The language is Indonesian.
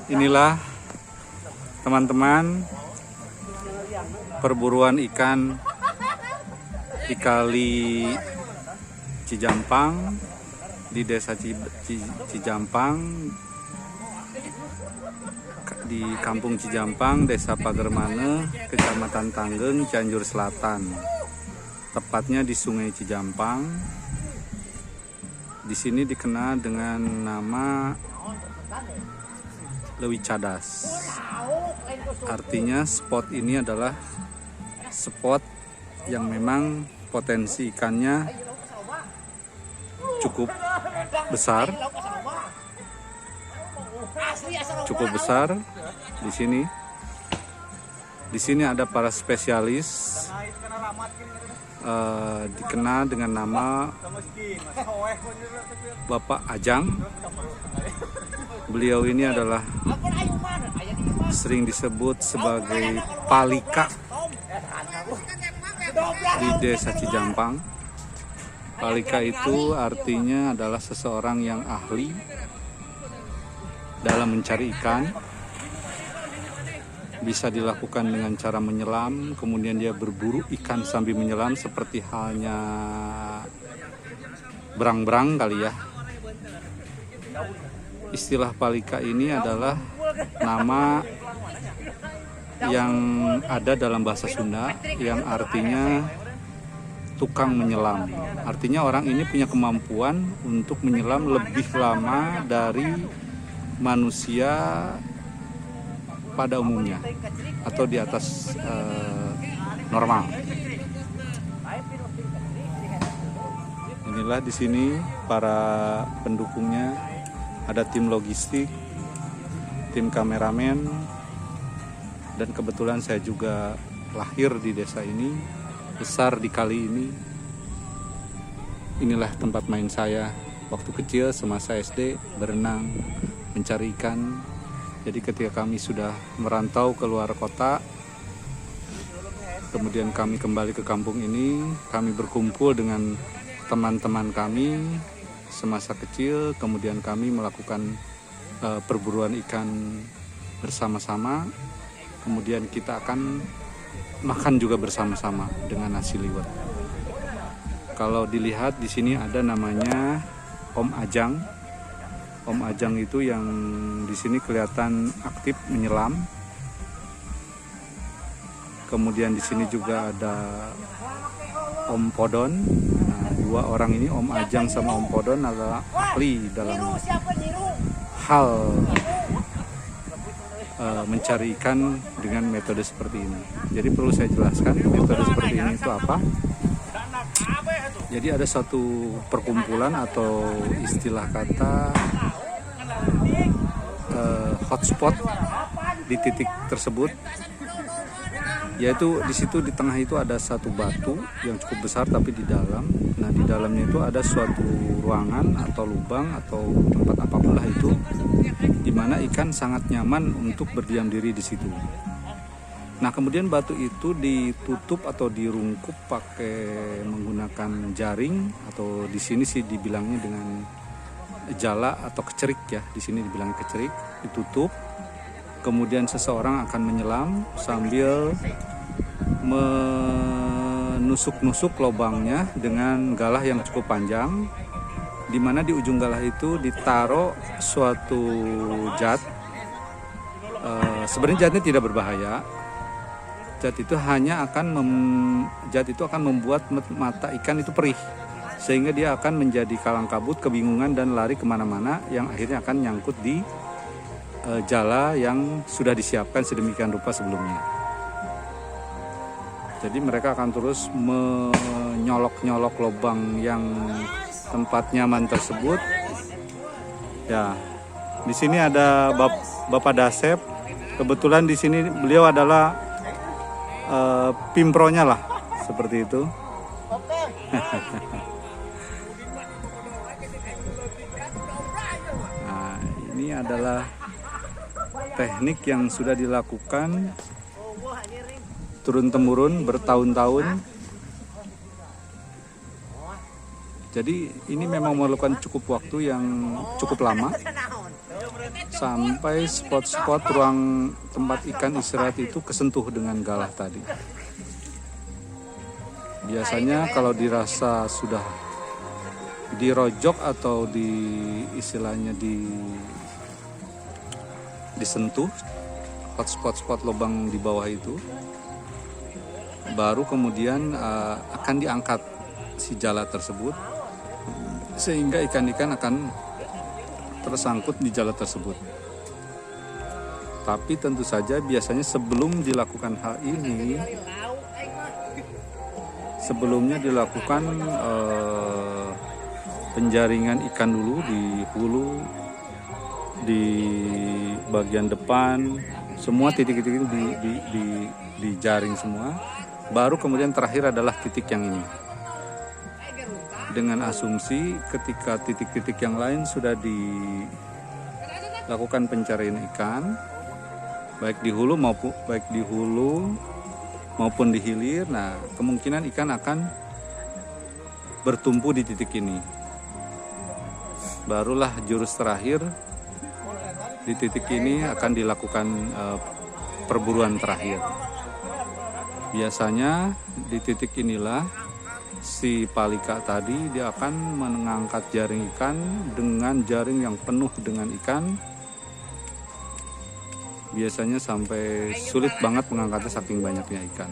Inilah teman-teman perburuan ikan di Kali Cijampang, di Desa Cijampang, di Kampung Cijampang, Desa Pagermane, Kecamatan Tanggeng, Cianjur Selatan. Tepatnya di Sungai Cijampang. Di sini dikenal dengan nama Leuwi Cadas. Artinya spot ini adalah spot yang memang potensi ikannya cukup besar. Cukup besar di sini. Di sini ada para spesialis dikenal dengan nama Bapak Ajang. Beliau ini adalah sering disebut sebagai Palika di Desa Cijampang. Palika itu artinya adalah seseorang yang ahli dalam mencari ikan. Bisa dilakukan dengan cara menyelam, kemudian dia berburu ikan sambil menyelam seperti halnya berang-berang kali ya. Istilah Palika ini adalah nama yang ada dalam bahasa Sunda yang artinya tukang menyelam. Artinya orang ini punya kemampuan untuk menyelam lebih lama dari manusia pada umumnya atau di atas normal. Inilah di sini para pendukungnya, ada tim logistik, tim kameramen, dan kebetulan saya juga lahir di desa ini, besar di kali ini. Inilah tempat main saya waktu kecil semasa SD, berenang, mencari ikan. Jadi ketika kami sudah merantau ke luar kota, kemudian kami kembali ke kampung ini, kami berkumpul dengan teman-teman kami semasa kecil, kemudian kami melakukan perburuan ikan bersama-sama, kemudian kita akan makan juga bersama-sama dengan nasi liwet. Kalau dilihat di sini ada namanya Om Ajang. Om Ajang itu yang di sini kelihatan aktif menyelam. Kemudian di sini juga ada Om Podon. Nah, dua orang ini, Om Ajang sama Om Podon, adalah ahli dalam hal mencari ikan dengan metode seperti ini. Jadi perlu saya jelaskan metode seperti ini itu apa. Jadi ada suatu perkumpulan atau istilah kata hotspot di titik tersebut, yaitu di situ di tengah itu ada satu batu yang cukup besar tapi di dalam. Nah, di dalamnya itu ada suatu ruangan atau lubang atau tempat apapun lah itu, di mana ikan sangat nyaman untuk berdiam diri di situ. Nah, kemudian batu itu ditutup atau dirungkup pakai menggunakan jaring, atau di sini sih dibilangnya dengan jala atau kecerik ya. Di sini dibilang kecerik, ditutup. Kemudian seseorang akan menyelam sambil menusuk-nusuk lubangnya dengan galah yang cukup panjang, di mana di ujung galah itu ditaruh suatu zat. Sebenarnya zatnya tidak berbahaya. Zat itu akan membuat mata ikan itu perih, sehingga dia akan menjadi kalang kabut, kebingungan, dan lari kemana-mana, yang akhirnya akan nyangkut di jala yang sudah disiapkan sedemikian rupa sebelumnya. Jadi mereka akan terus menyolok-nyolok lubang yang tempat nyaman tersebut. Ya, di sini ada Bapak Dasep. Kebetulan di sini beliau adalah pimpronya lah, seperti itu. Nah, ini adalah teknik yang sudah dilakukan turun-temurun bertahun-tahun Jadi ini memang memerlukan cukup waktu yang cukup lama sampai spot-spot ruang tempat ikan istirahat itu kesentuh dengan galah tadi. Biasanya kalau dirasa sudah dirojok atau istilahnya disentuh spot-spot lubang di bawah itu, baru kemudian akan diangkat si jala tersebut sehingga ikan-ikan akan tersangkut di jala tersebut. Tapi tentu saja biasanya sebelum dilakukan hal ini, sebelumnya dilakukan penjaringan ikan dulu di hulu, di bagian depan, semua titik-titik itu dijaring semua. Baru kemudian terakhir adalah titik yang ini. Dengan asumsi ketika titik-titik yang lain sudah dilakukan pencarian ikan, baik di hulu maupun di hilir, nah kemungkinan ikan akan bertumpu di titik ini. Barulah jurus terakhir di titik ini akan dilakukan perburuan terakhir. Biasanya di titik inilah si palika tadi dia akan mengangkat jaring ikan dengan jaring yang penuh dengan ikan. Biasanya sampai sulit banget mengangkatnya saking banyaknya ikan.